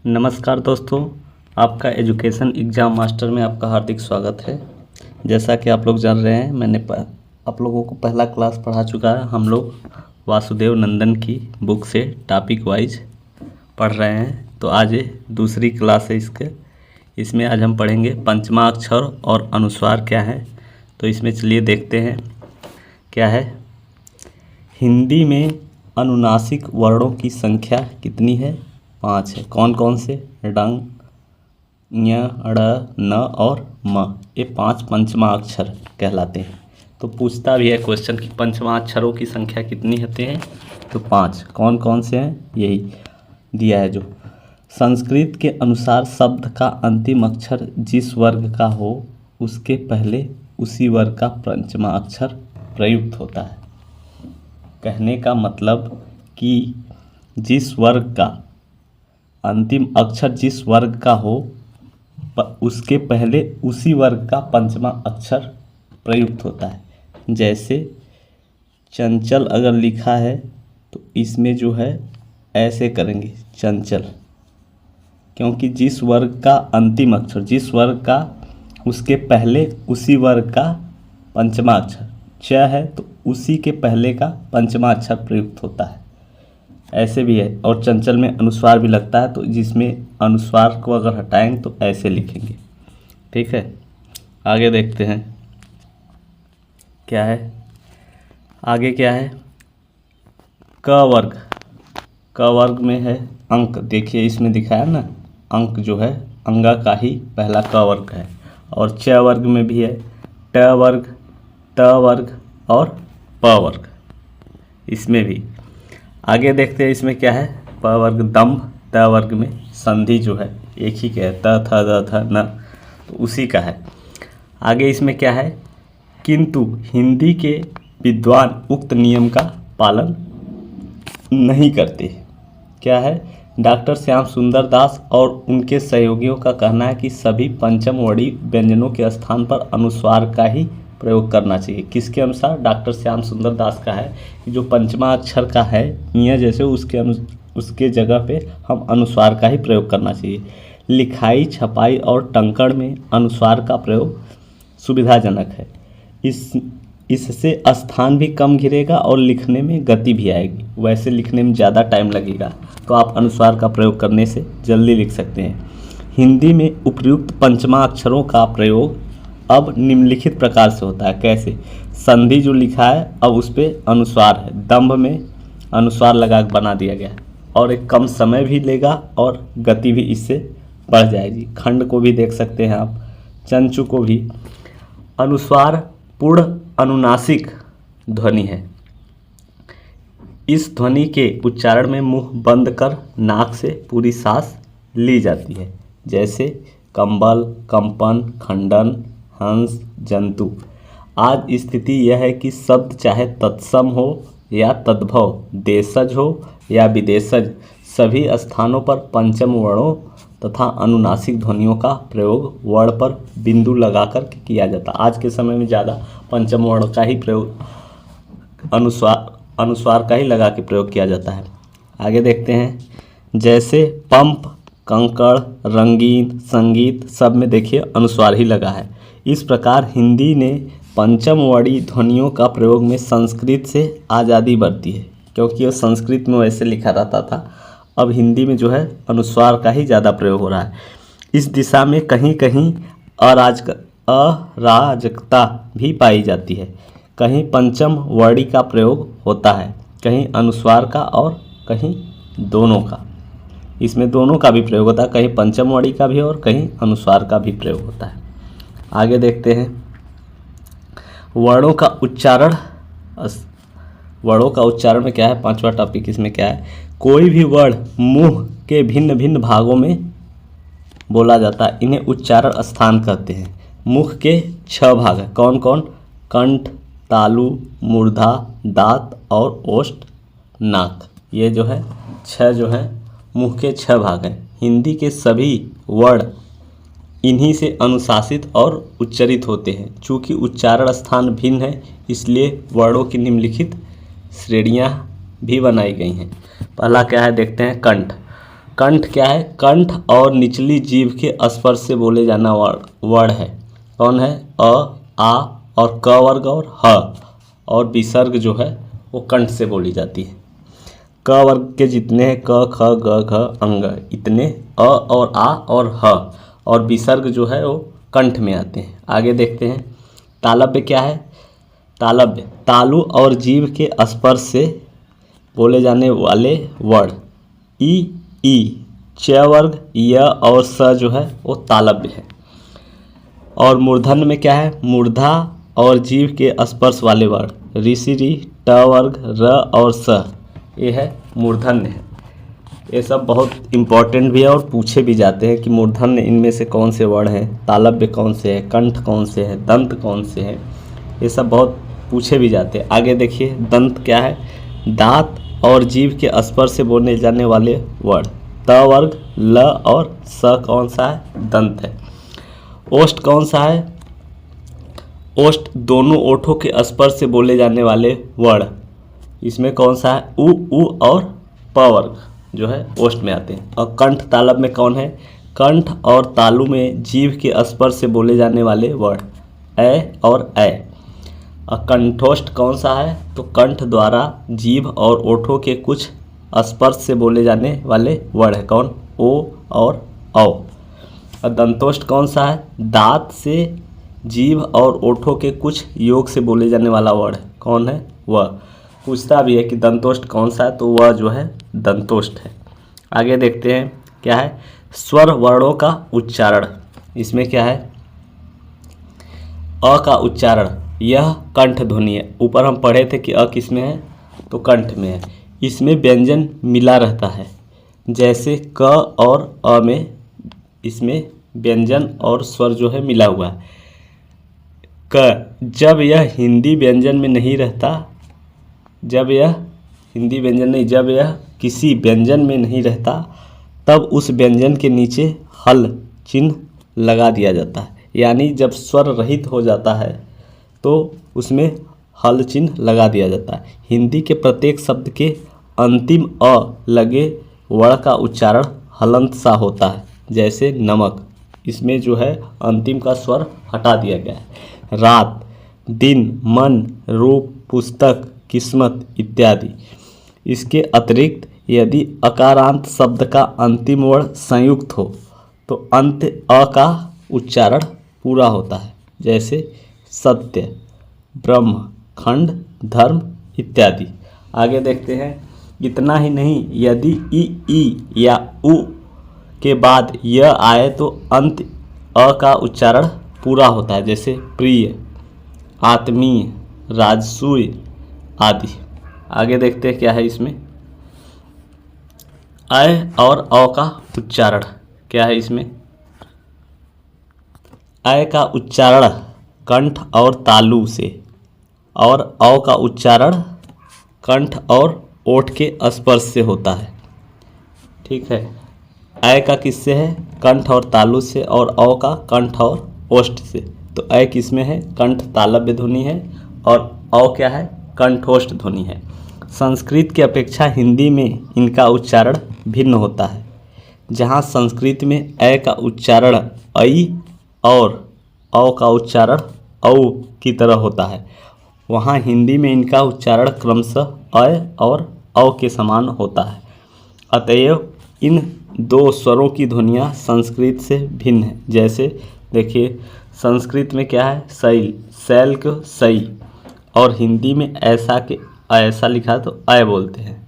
नमस्कार दोस्तों, आपका एजुकेशन एग्ज़ाम मास्टर में आपका हार्दिक स्वागत है। जैसा कि आप लोग जान रहे हैं, मैंने आप लोगों को पहला क्लास पढ़ा चुका है। हम लोग वासुदेव नंदन की बुक से टॉपिक वाइज पढ़ रहे हैं। तो आज दूसरी क्लास है इसमें आज हम पढ़ेंगे पंचमा अक्षर और अनुस्वार क्या है। तो इसमें चलिए देखते हैं क्या है। हिंदी में अनुनासिक वर्णों की संख्या कितनी है? 5 है। कौन कौन से? डंग, ञ, ड़, न और म। ये 5 पंचमा अक्षर कहलाते हैं। तो पूछता भी है क्वेश्चन कि पंचमा अक्षरों की संख्या कितनी होती है? तो 5। कौन कौन से हैं? यही दिया है। जो संस्कृत के अनुसार शब्द का अंतिम अक्षर जिस वर्ग का हो उसके पहले उसी वर्ग का पंचमा अक्षर प्रयुक्त होता है। कहने का मतलब कि जिस वर्ग का अंतिम अक्षर जिस वर्ग का हो उसके पहले उसी वर्ग का पंचमा अक्षर प्रयुक्त होता है। जैसे चंचल अगर लिखा है तो इसमें जो है ऐसे करेंगे चंचल, क्योंकि जिस वर्ग का अंतिम अक्षर जिस वर्ग का उसके पहले उसी वर्ग का पंचमा अक्षर च है तो उसी के पहले का पंचमा अक्षर प्रयुक्त होता है। ऐसे भी है। और चंचल में अनुस्वार भी लगता है, तो जिसमें अनुस्वार को अगर हटाएंगे तो ऐसे लिखेंगे। ठीक है, आगे देखते हैं क्या है। आगे क्या है? क वर्ग। क वर्ग में है अंक। देखिए इसमें दिखाया ना, अंक जो है अंगा का ही पहला क वर्ग है। और च वर्ग में भी है ट वर्ग, त वर्ग और प वर्ग। इसमें भी आगे देखते हैं इसमें क्या है। प वर्ग दंभ। त वर्ग में संधि जो है एक ही का है, त थ द थ न, तो उसी का है। आगे इसमें क्या है? किंतु हिंदी के विद्वान उक्त नियम का पालन नहीं करते। क्या है? डॉक्टर श्याम सुंदर दास और उनके सहयोगियों का कहना है कि सभी पंचम वर्णी व्यंजनों के स्थान पर अनुस्वार का ही प्रयोग करना चाहिए। किसके अनुसार? डॉक्टर श्याम सुंदर दास का है कि जो पंचमा अक्षर का है य जैसे उसके जगह पे हम अनुस्वार का ही प्रयोग करना चाहिए। लिखाई, छपाई और टंकण में अनुस्वार का प्रयोग सुविधाजनक है। इससे स्थान भी कम घिरेगा और लिखने में गति भी आएगी। वैसे लिखने में ज़्यादा टाइम लगेगा, तो आप अनुस्वार का प्रयोग करने से जल्दी लिख सकते हैं। हिंदी में उपर्युक्त पंचमा अक्षरों का प्रयोग अब निम्नलिखित प्रकार से होता है। कैसे? संधि जो लिखा है अब उस पर अनुस्वार है। दंभ में अनुस्वार लगा बना दिया गया है और एक कम समय भी लेगा और गति भी इससे बढ़ जाएगी। खंड को भी देख सकते हैं आप, चंचु को भी। अनुस्वार पूर्ण अनुनासिक ध्वनि है। इस ध्वनि के उच्चारण में मुंह बंद कर नाक से पूरी सांस ली जाती है। जैसे कंबल, कंपन, खंडन, हंस, जंतु। आज स्थिति यह है कि शब्द चाहे तत्सम हो या तद्भव, देशज हो या विदेशज, सभी स्थानों पर पंचम वर्णों तथा अनुनासिक ध्वनियों का प्रयोग वर्ण पर बिंदु लगाकर किया जाता है। आज के समय में ज़्यादा पंचम वर्ण का ही प्रयोग अनुस्वार का ही लगा के प्रयोग किया जाता है। आगे देखते हैं। जैसे पंप, कंकड़, रंगीन, संगीत, सब में देखिए अनुस्वार ही लगा है। इस प्रकार हिंदी ने पंचम वर्णी ध्वनियों का प्रयोग में संस्कृत से आज़ादी बरती है, क्योंकि वो संस्कृत में वैसे लिखा रहता था। अब हिंदी में जो है अनुस्वार का ही ज़्यादा प्रयोग हो रहा है। इस दिशा में कहीं कहीं अराजकता भी पाई जाती है। कहीं पंचम वर्णी का प्रयोग होता है, कहीं अनुस्वार का और कहीं दोनों का। इसमें दोनों का भी प्रयोग होता है, कहीं पंचम वर्णी का भी और कहीं अनुस्वार का भी प्रयोग होता है। आगे देखते हैं। वर्णों का उच्चारण। वर्णों का उच्चारण में क्या है? 5वां टॉपिक इसमें क्या है? कोई भी वर्ण मुंह के भिन्न भिन्न भागों में बोला जाता है, इन्हें उच्चारण स्थान कहते हैं। मुख के 6 भाग हैं। कौन कौन? कंठ, तालु, मूर्धा, दांत और ओष्ठ, नाक। ये जो है 6 जो है मुंह के 6 भाग हैं। हिंदी के सभी वर्ण इन्हीं से अनुशासित और उच्चरित होते हैं। चूँकि उच्चारण स्थान भिन्न है, इसलिए वर्णों की निम्नलिखित श्रेणियाँ भी बनाई गई हैं। पहला क्या है देखते हैं? कंठ। कंठ क्या है? कंठ और निचली जीभ के स्पर्श से बोले जाना वर्ण है। कौन है? अ, आ और क वर्ग और ह, और विसर्ग जो है वो कंठ से बोली जाती है। क वर्ग के जितने हैं क, ख, ग, घ, अंग, इतने अ और आ और ह, और विसर्ग जो है वो कंठ में आते हैं। आगे देखते हैं तालव्य क्या है? तालव्य तालु और जीभ के स्पर्श से बोले जाने वाले वर्ण। ई, च वर्ग, य और स जो है वो तालव्य है। और मूर्धन्य में क्या है? मूर्धा और जीभ के स्पर्श वाले वर्ण। ऋषि, री, ट वर्ग, र और स, ये है मूर्धन्य है। ये सब बहुत इम्पोर्टेंट भी है और पूछे भी जाते हैं कि मूर्धन्य इनमें से कौन से वर्ण हैं, तालव्य कौन से हैं, कंठ कौन से हैं, दंत कौन से हैं, ये सब बहुत पूछे भी जाते हैं। आगे देखिए दंत क्या है? दांत और जीभ के स्पर्श से बोले जाने वाले वर्ण। त वर्ग, ल और स कौन सा है? दंत है। ओष्ठ कौन सा है? ओष्ठ दोनों ओठों के स्पर्श से बोले जाने वाले वर्ण। इसमें कौन सा है? उ और प वर्ग जो है ओष्ठ में आते हैं। और कंठ तालव्य में कौन है? कंठ और तालु में जीभ के स्पर्श से बोले जाने वाले वर्ण ए और ए। और कंठोष्ठ कौन सा है? तो कंठ द्वारा जीभ और ओठों के कुछ स्पर्श से बोले जाने वाले वर्ण है। कौन? ओ और औ। और दंतोष्ठ कौन सा है? दांत से जीभ और ओठों के कुछ योग से बोले जाने वाला वर्ण है। कौन है? वह। पूछता भी है कि दंतोष्ठ कौन सा है, तो वह जो है दंतोष्ठ है। आगे देखते हैं क्या है? स्वर वर्णों का उच्चारण। इसमें क्या है? अ का उच्चारण, यह कंठ ध्वनि है। ऊपर हम पढ़े थे कि अ किस में है? तो कंठ में है। इसमें व्यंजन मिला रहता है, जैसे क और अ में इसमें व्यंजन और स्वर जो है मिला हुआ है। क जब यह हिंदी व्यंजन में नहीं रहता, जब यह किसी व्यंजन में नहीं रहता, तब उस व्यंजन के नीचे हल चिन्ह लगा दिया जाता है। यानी जब स्वर रहित हो जाता है तो उसमें हल चिन्ह लगा दिया जाता है। हिंदी के प्रत्येक शब्द के अंतिम अ लगे वर्ण का उच्चारण हलंत सा होता है, जैसे नमक। इसमें जो है अंतिम का स्वर हटा दिया गया है। रात, दिन, मन, रूप, पुस्तक, किस्मत इत्यादि। इसके अतिरिक्त यदि अकारांत शब्द का अंतिम वर्ण संयुक्त हो तो अंत अ का उच्चारण पूरा होता है, जैसे सत्य, ब्रह्म, खंड, धर्म इत्यादि। आगे देखते हैं। इतना ही नहीं, यदि ई या उ के बाद य आए तो अंत अ का उच्चारण पूरा होता है, जैसे प्रिय, आत्मीय, राजसूय आदि। आगे देखते हैं क्या है इसमें। अय और औ का उच्चारण क्या है इसमें? अय का उच्चारण कंठ और तालु से, और औ का उच्चारण कंठ और ओठ के स्पर्श से होता है। ठीक है। अय का किससे है? कंठ और तालु से, और औ का कंठ और ओष्ठ से। तो अय किस में है? कंठ तालव्य ध्वनि है, और औ क्या है? कंठोष्ठ ध्वनि है। संस्कृत की अपेक्षा हिंदी में इनका उच्चारण भिन्न होता है। जहाँ संस्कृत में अय का उच्चारण ऐ और औ का उच्चारण औ की तरह होता है, वहाँ हिंदी में इनका उच्चारण क्रमशः अय और औ के समान होता है। अतएव इन दो स्वरों की ध्वनियाँ संस्कृत से भिन्न है। जैसे देखिए संस्कृत में क्या है? शैल, शैल को सई, और हिंदी में ऐसा के ऐसा लिखा है तो अय बोलते हैं।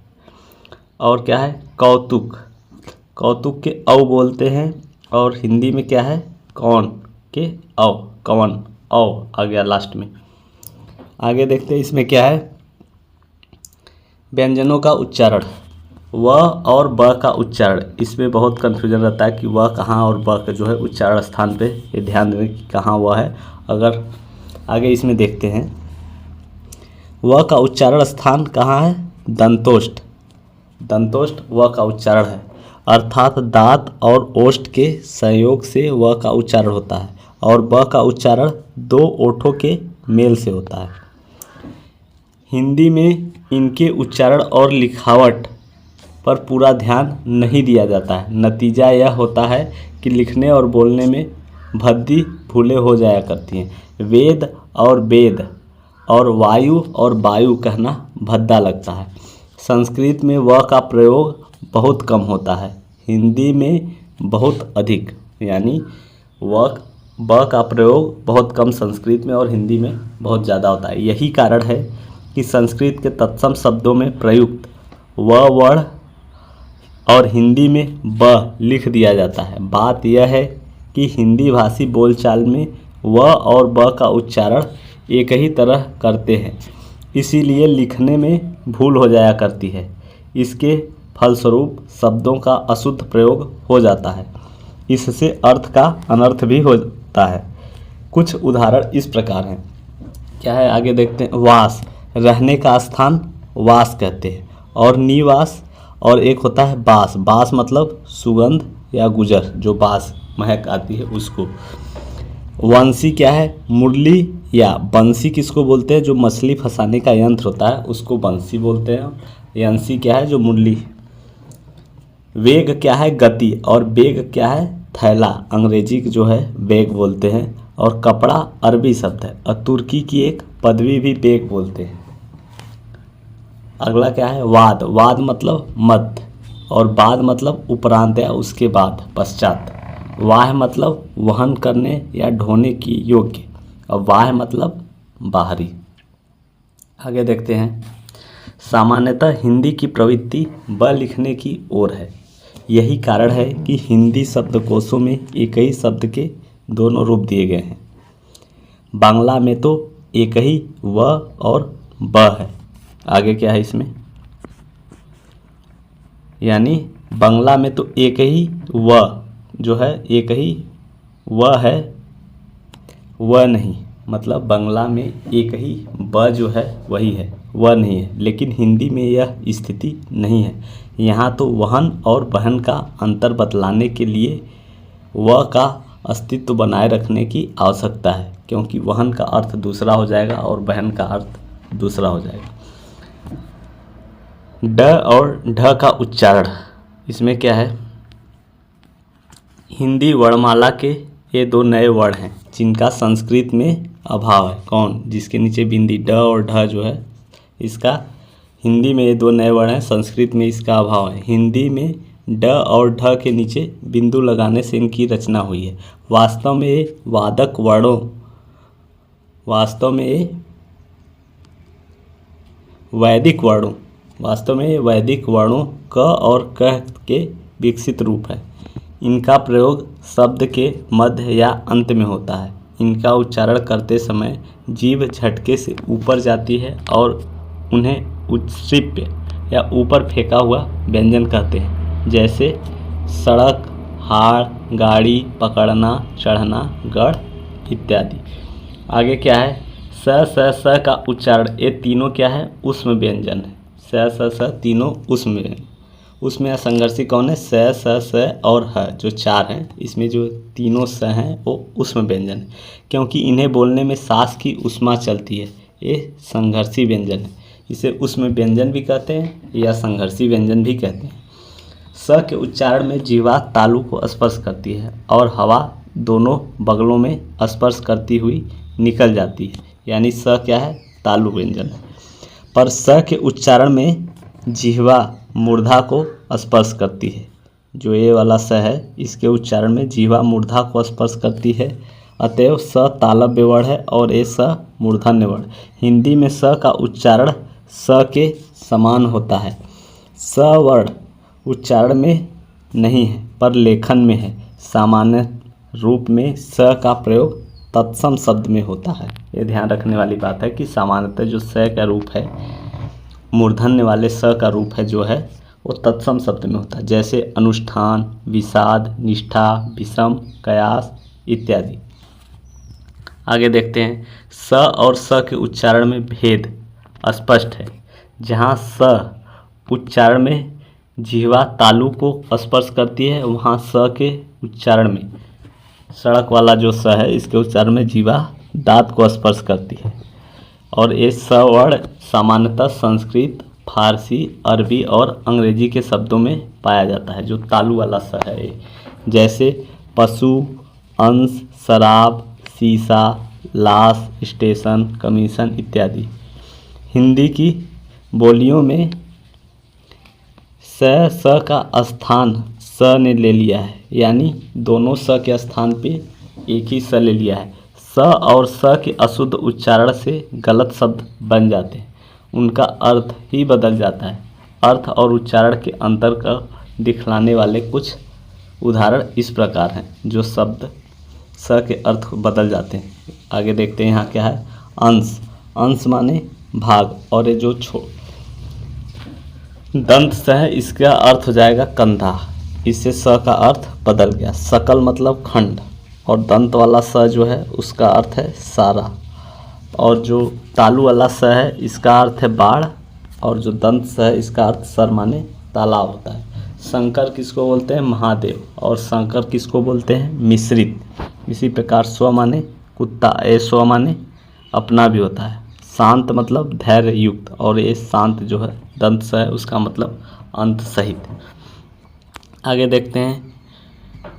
और क्या है? कौतुक, कौतुक के औ बोलते हैं, और हिंदी में क्या है? कौन के औ, कवन औ आ गया लास्ट में। आगे देखते हैं इसमें क्या है। व्यंजनों का उच्चारण, व और ब का उच्चारण। इसमें बहुत कन्फ्यूजन रहता है कि व कहाँ और ब का जो है उच्चारण स्थान पे, ये ध्यान दें कि कहाँ वह है। अगर आगे इसमें देखते हैं, व का उच्चारण स्थान कहाँ है? दंतोष्ठ, दंतोष्ठ व का उच्चारण है, अर्थात दांत और ओष्ठ के संयोग से व का उच्चारण होता है, और ब का उच्चारण दो ओठों के मेल से होता है। हिंदी में इनके उच्चारण और लिखावट पर पूरा ध्यान नहीं दिया जाता है। नतीजा यह होता है कि लिखने और बोलने में भद्दी भूलें हो जाया करती हैं। वेद और वेद और वायु और वायु कहना भद्दा लगता है। संस्कृत में व का प्रयोग बहुत कम होता है, हिंदी में बहुत अधिक, यानी व का प्रयोग बहुत कम संस्कृत में और हिंदी में बहुत ज़्यादा होता है। यही कारण है कि संस्कृत के तत्सम शब्दों में प्रयुक्त व वर्ण और हिंदी में ब लिख दिया जाता है। बात यह है कि हिंदी भाषी बोलचाल में व और ब का उच्चारण एक ही तरह करते हैं, इसीलिए लिखने में भूल हो जाया करती है। इसके फलस्वरूप शब्दों का अशुद्ध प्रयोग हो जाता है, इससे अर्थ का अनर्थ भी होता है। कुछ उदाहरण इस प्रकार हैं। क्या है आगे देखते हैं। वास, रहने का स्थान वास कहते हैं, और निवास, और एक होता है बास। बास मतलब सुगंध या गुजर, जो बास महक आती है उसको। वंशी क्या है, मुरली या बंसी किसको बोलते हैं, जो मछली फंसाने का यंत्र होता है उसको बंसी बोलते हैं। यंशी क्या है, जो मुरली। वेग क्या है, गति, और बेग क्या है, थैला, अंग्रेजी जो है बैग बोलते हैं। और कपड़ा अरबी शब्द है, और तुर्की की एक पदवी भी बैग बोलते हैं। अगला क्या है, वाद। वाद मतलब मध्य, और बाद मतलब उपरांत या उसके बाद, पश्चात। वाह मतलब वहन करने या ढोने की योग्य, और वाह मतलब बाहरी। आगे देखते हैं। सामान्यतः हिंदी की प्रवृत्ति ब लिखने की ओर है। यही कारण है कि हिंदी शब्दकोशों में एक ही शब्द के दोनों रूप दिए गए हैं। बांग्ला में तो एक ही व और ब है। आगे क्या है इसमें, यानी बांग्ला में तो एक ही व जो है, एक ही व है, व नहीं, मतलब बांग्ला में एक ही ब जो है वही है, व नहीं है। लेकिन हिंदी में यह स्थिति नहीं है। यहाँ तो वहन और बहन का अंतर बतलाने के लिए व का अस्तित्व बनाए रखने की आवश्यकता है, क्योंकि वहन का अर्थ दूसरा हो जाएगा और बहन का अर्थ दूसरा हो जाएगा। ड और ढ का उच्चारण, इसमें क्या है, हिंदी वर्णमाला के ये दो नए वर्ण हैं जिनका संस्कृत में अभाव है। कौन, जिसके नीचे बिंदी ड और ढ जो है, इसका हिंदी में ये दो नए वर्ण हैं, संस्कृत में इसका अभाव है। हिंदी में ड और ढ के नीचे बिंदु लगाने से इनकी रचना हुई है। वास्तव में ये वादक वर्णों, वास्तव में ये वैदिक वर्णों क और क के विकसित रूप है। इनका प्रयोग शब्द के मध्य या अंत में होता है। इनका उच्चारण करते समय जीभ झटके से ऊपर जाती है और उन्हें उच्छ्रिप्य या ऊपर फेंका हुआ व्यंजन कहते हैं, जैसे सड़क, हाड़, गाड़ी, पकड़ना, चढ़ना, गढ़ इत्यादि। आगे क्या है, स का उच्चारण, ये तीनों क्या है, ऊष्म व्यंजन है। स तीनों ऊष्म व्यंजन। उसमें असंघर्षी कौन है, स और ह जो चार हैं, इसमें जो तीनों स हैं वो ऊष्म व्यंजन है, क्योंकि इन्हें बोलने में सांस की ऊष्मा चलती है। ये संघर्षी व्यंजन है। इसे ऊष्म व्यंजन भी कहते हैं या संघर्षी व्यंजन भी कहते हैं। स के उच्चारण में जीवा तालु को स्पर्श करती है और हवा दोनों बगलों में स्पर्श करती हुई निकल जाती है, यानी स क्या है, तालु व्यंजन है। पर स के उच्चारण में जिह्वा मूर्धा को स्पर्श करती है। जो ये वाला स है, इसके उच्चारण में जिह्वा मूर्धा को स्पर्श करती है, अतएव स तालव्य वर्ण है और ये स मूर्धन्य वर्ण। हिंदी में स का उच्चारण स के समान होता है। स वर्ण उच्चारण में नहीं है पर लेखन में है। सामान्य रूप में स का प्रयोग तत्सम शब्द में होता है। ये ध्यान रखने वाली बात है कि सामान्यतः जो स का रूप है, मूर्धन्य वाले स का रूप है जो है, वो तत्सम शब्द में होता है, जैसे अनुष्ठान, विषाद, निष्ठा, विषम, कयास इत्यादि। आगे देखते हैं। स और स के उच्चारण में भेद स्पष्ट है। जहाँ स उच्चारण में जिह्वा तालु को स्पर्श करती है, वहाँ स के उच्चारण में, सड़क वाला जो स है, इसके उच्चारण में जिह्वा दांत को स्पर्श करती है। और ये स वर्ण सामान्यतः संस्कृत फारसी, अरबी और अंग्रेजी के शब्दों में पाया जाता है, जो तालु वाला स है ये। जैसे पशु, अंश, शराब, शीशा, लाश, स्टेशन, कमीशन इत्यादि। हिंदी की बोलियों में स का स्थान स ने ले लिया है, यानी दोनों स के स्थान पे एक ही स ले लिया है। स और स के अशुद्ध उच्चारण से गलत शब्द बन जाते हैं, उनका अर्थ ही बदल जाता है। अर्थ और उच्चारण के अंतर का दिखलाने वाले कुछ उदाहरण इस प्रकार हैं, जो शब्द स के अर्थ बदल जाते हैं। आगे देखते हैं यहाँ क्या है। अंश, अंश माने भाग, और ये जो दंत स है इसका अर्थ हो जाएगा कंधा, इससे स का अर्थ बदल गया। सकल मतलब खंड, और दंत वाला स जो है उसका अर्थ है सारा। और जो तालु वाला स है इसका अर्थ है बाढ़, और जो दंत स है इसका अर्थ सर माने तालाब होता है। शंकर किसको बोलते हैं? महादेव। और शंकर किसको बोलते हैं? मिश्रित। इसी प्रकार स्व माने कुत्ता, ए स्व माने अपना भी होता है। शांत मतलब धैर्य युक्त, और ये शांत जो है दंत स है उसका मतलब अंत सहित। आगे देखते हैं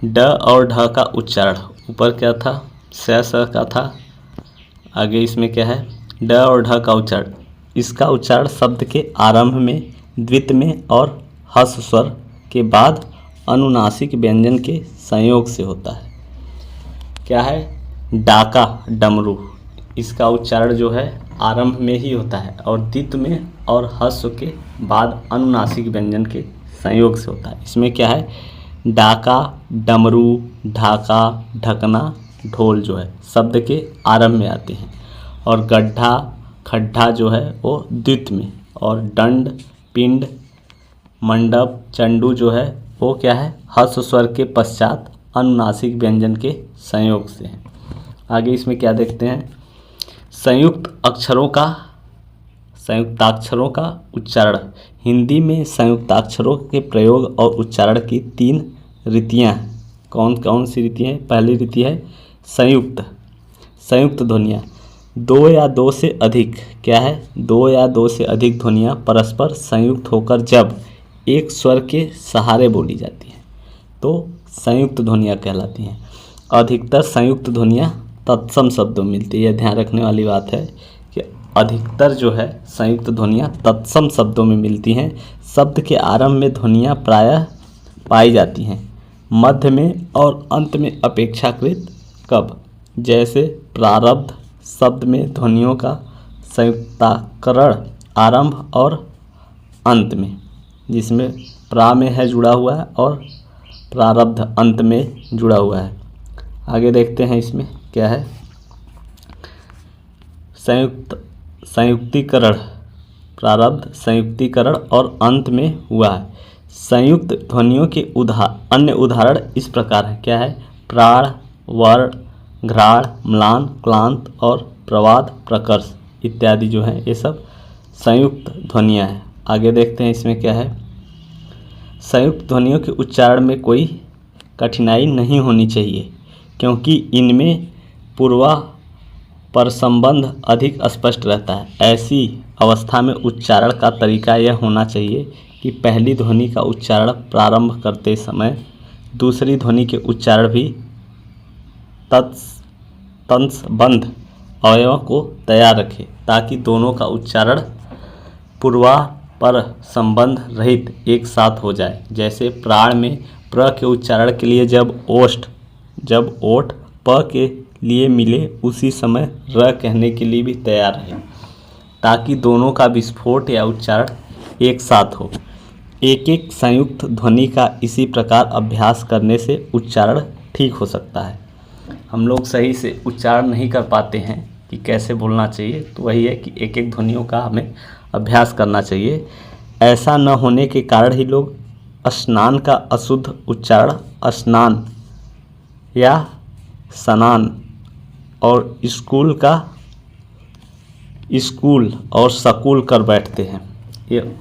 ड और ढ का उच्चारण। ऊपर क्या था? स का था। आगे इसमें क्या है? ड और ढ का उच्चारण। इसका उच्चारण शब्द के आरंभ में, द्वित में और हस स्वर के बाद अनुनासिक व्यंजन के संयोग से होता है। क्या है? डाका, डमरू। इसका उच्चारण जो है आरंभ में ही होता है, और द्वित में और हस्व के बाद अनुनासिक व्यंजन के संयोग से होता है। इसमें क्या है? डाका, डमरू, ढाका, ढकना, ढोल जो है शब्द के आरंभ में आते हैं। और गड्ढा, खड्ढा जो है वो द्वित में, और दंड, पिंड, मंडप, चंडू जो है वो क्या है? हस्व स्वर के पश्चात अनुनासिक व्यंजन के संयोग से है। आगे इसमें क्या देखते हैं? संयुक्ताक्षरों का उच्चारण। हिंदी में संयुक्ताक्षरों के प्रयोग और उच्चारण की 3 रीतियाँ हैं। कौन कौन सी रीतियाँ हैं? पहली रीति है संयुक्त ध्वनियाँ। 2 या 2 से अधिक, क्या है? 2 या 2 से अधिक ध्वनियाँ परस्पर संयुक्त होकर जब एक स्वर के सहारे बोली जाती हैं तो संयुक्त ध्वनियाँ कहलाती हैं। अधिकतर संयुक्त ध्वनियाँ तत्सम शब्दों में मिलती है। यह ध्यान रखने वाली बात है कि अधिकतर जो है संयुक्त ध्वनियाँ तत्सम शब्दों में मिलती हैं। शब्द के आरंभ में ध्वनियाँ प्रायः पाई जाती हैं, मध्य में और अंत में अपेक्षाकृत कब। जैसे प्रारब्ध शब्द में ध्वनियों का संयुक्ताकरण आरंभ और अंत में, जिसमें प्रा में है जुड़ा हुआ है और प्रारब्ध अंत में जुड़ा हुआ है। आगे देखते हैं इसमें क्या है? संयुक्तिकरण, प्रारब्ध, संयुक्तिकरण और अंत में हुआ है। संयुक्त ध्वनियों के अन्य उदाहरण इस प्रकार हैं। क्या है? प्राण, वर्ण, घ्राण, म्लान, क्लांत और प्रवाद, प्रकर्ष इत्यादि जो हैं ये सब संयुक्त ध्वनियाँ हैं। आगे देखते हैं इसमें क्या है? संयुक्त ध्वनियों के उच्चारण में कोई कठिनाई नहीं होनी चाहिए, क्योंकि इनमें पूर्वा पर संबंध अधिक स्पष्ट रहता है। ऐसी अवस्था में उच्चारण का तरीका यह होना चाहिए कि पहली ध्वनि का उच्चारण प्रारंभ करते समय दूसरी ध्वनि के उच्चारण भी तत्संबंध अवयवों को तैयार रखे, ताकि दोनों का उच्चारण पूर्वा पर संबंध रहित एक साथ हो जाए। जैसे प्राण में प्र के उच्चारण के लिए जब ओठ प के लिए मिले उसी समय र कहने के लिए भी तैयार रहे, ताकि दोनों का विस्फोट या उच्चारण एक साथ हो। एक एक संयुक्त ध्वनि का इसी प्रकार अभ्यास करने से उच्चारण ठीक हो सकता है। हम लोग सही से उच्चारण नहीं कर पाते हैं कि कैसे बोलना चाहिए, तो वही है कि एक एक ध्वनियों का हमें अभ्यास करना चाहिए। ऐसा न होने के कारण ही लोग स्नान का अशुद्ध उच्चारण स्नान या स्नान और स्कूल का स्कूल और सकूल कर बैठते हैं, ये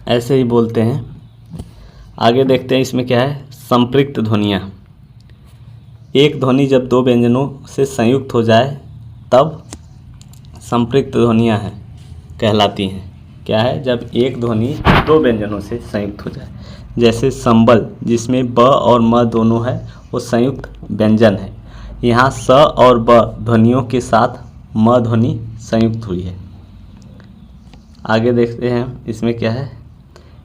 ऐसे ही बोलते हैं। आगे देखते हैं इसमें क्या है? संपृक्त ध्वनियाँ। एक ध्वनि जब 2 व्यंजनों से संयुक्त हो जाए तब संपृक्त ध्वनियाँ कहलाती हैं। क्या है, जब एक ध्वनि दो व्यंजनों से संयुक्त हो जाए। जैसे संबल, जिसमें ब और म दोनों है, वो संयुक्त व्यंजन है। यहाँ स और ब ध्वनियों के साथ म ध्वनि संयुक्त हुई है। आगे देखते हैं इसमें क्या है,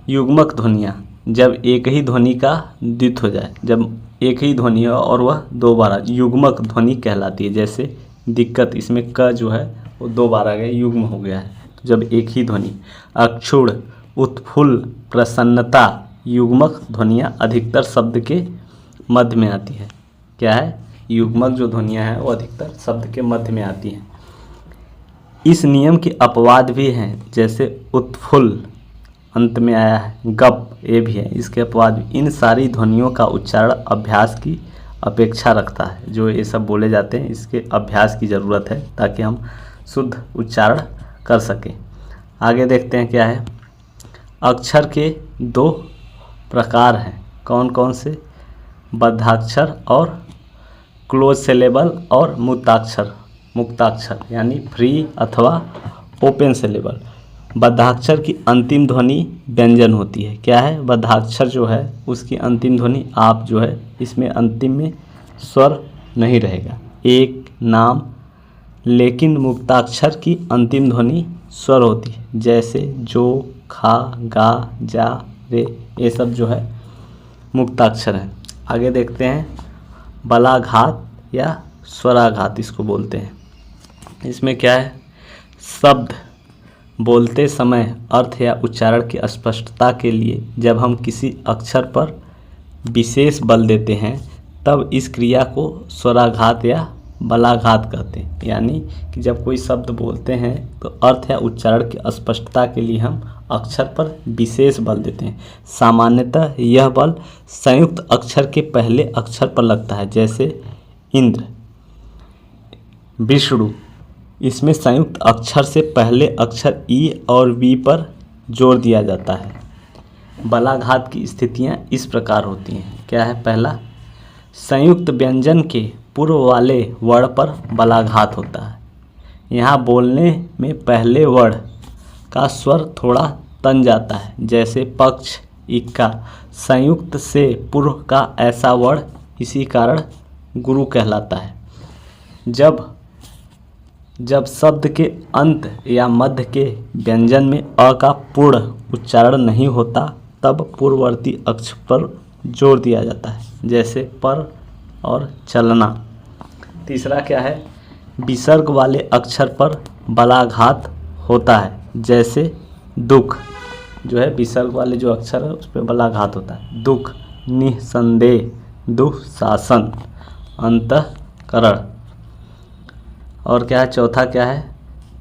युग्मक ध्वनियाँ, जब एक ही ध्वनि का द्वित्व हो जाए, जब एक ही ध्वनि हो और वह दो बार युग्मक ध्वनि कहलाती है। जैसे दिक्कत, इसमें क जो है वो दो बार आ गया, युग्म हो गया है जब एक ही ध्वनि। अक्षुण, उत्फुल्ल, प्रसन्नता, युग्मक ध्वनियाँ अधिकतर शब्द के मध्य में आती है। क्या है, युग्मक जो ध्वनियाँ हैं वो अधिकतर शब्द के मध्य में आती हैं। इस नियम के अपवाद भी हैं, जैसे उत्फुल्ल अंत में आया है, गप ये भी है, इसके अपवाद भी। इन सारी ध्वनियों का उच्चारण अभ्यास की अपेक्षा रखता है। जो ये सब बोले जाते हैं इसके अभ्यास की ज़रूरत है ताकि हम शुद्ध उच्चारण कर सकें। आगे देखते हैं क्या है, अक्षर के दो प्रकार हैं, कौन कौन से, बद्धाक्षर और क्लोज सिलेबल और मुक्ताक्षर यानी फ्री अथवा ओपन सिलेबल। बद्धाक्षर की अंतिम ध्वनि व्यंजन होती है। क्या है, बद्धाक्षर जो है उसकी अंतिम ध्वनि आप जो है, इसमें अंतिम में स्वर नहीं रहेगा, एक नाम। लेकिन मुक्ताक्षर की अंतिम ध्वनि स्वर होती है, जैसे जो, खा, गा, जा, रे, ये सब जो है मुक्ताक्षर हैं। आगे देखते हैं बलाघात या स्वराघात इसको बोलते हैं। इसमें क्या है, शब्द बोलते समय अर्थ या उच्चारण की स्पष्टता के लिए जब हम किसी अक्षर पर विशेष बल देते हैं तब इस क्रिया को स्वराघात या बलाघात कहते हैं। यानी कि जब कोई शब्द बोलते हैं तो अर्थ या उच्चारण की स्पष्टता के लिए हम अक्षर पर विशेष बल देते हैं। सामान्यतः यह बल संयुक्त अक्षर के पहले अक्षर पर लगता है, जैसे इंद्र, विष्णु। इसमें संयुक्त अक्षर से पहले अक्षर ई और वी पर जोर दिया जाता है। बलाघात की स्थितियां इस प्रकार होती हैं। क्या है, पहला, संयुक्त व्यंजन के पूर्व वाले वर्ण पर बलाघात होता है। यहाँ बोलने में पहले वर्ण का स्वर थोड़ा तन जाता है, जैसे पक्ष, इक्का। संयुक्त से पूर्व का ऐसा वर्ण इसी कारण गुरु कहलाता है। जब शब्द के अंत या मध्य के व्यंजन में अ का पूर्ण उच्चारण नहीं होता तब पूर्ववर्ती अक्षर पर जोर दिया जाता है, जैसे पर और चलना। तीसरा क्या है, विसर्ग वाले अक्षर पर बलाघात होता है, जैसे दुख जो है, विसर्ग वाले जो अक्षर है उस पर बलाघात होता है। दुख, निसंदेह, दुःशासन, अंतःकरण। और क्या है, चौथा क्या है,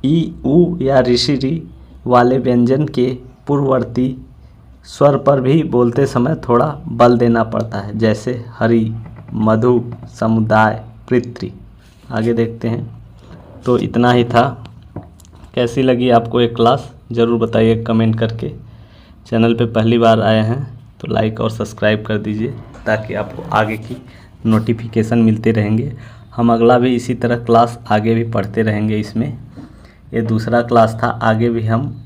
ई, उ या ऋषि री वाले व्यंजन के पूर्ववर्ती स्वर पर भी बोलते समय थोड़ा बल देना पड़ता है, जैसे हरि, मधु, समुदाय, पृथ्वी। आगे देखते हैं। तो इतना ही था। कैसी लगी आपको ये क्लास ज़रूर बताइए कमेंट करके। चैनल पे पहली बार आए हैं तो लाइक और सब्सक्राइब कर दीजिए ताकि आपको आगे की नोटिफिकेशन मिलते रहेंगे। हम अगला भी इसी तरह क्लास आगे भी पढ़ते रहेंगे। इसमें ये दूसरा क्लास था, आगे भी हम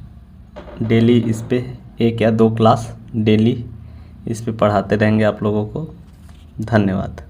डेली इस पे 1 या 2 क्लास डेली इस पे पढ़ाते रहेंगे आप लोगों को। धन्यवाद।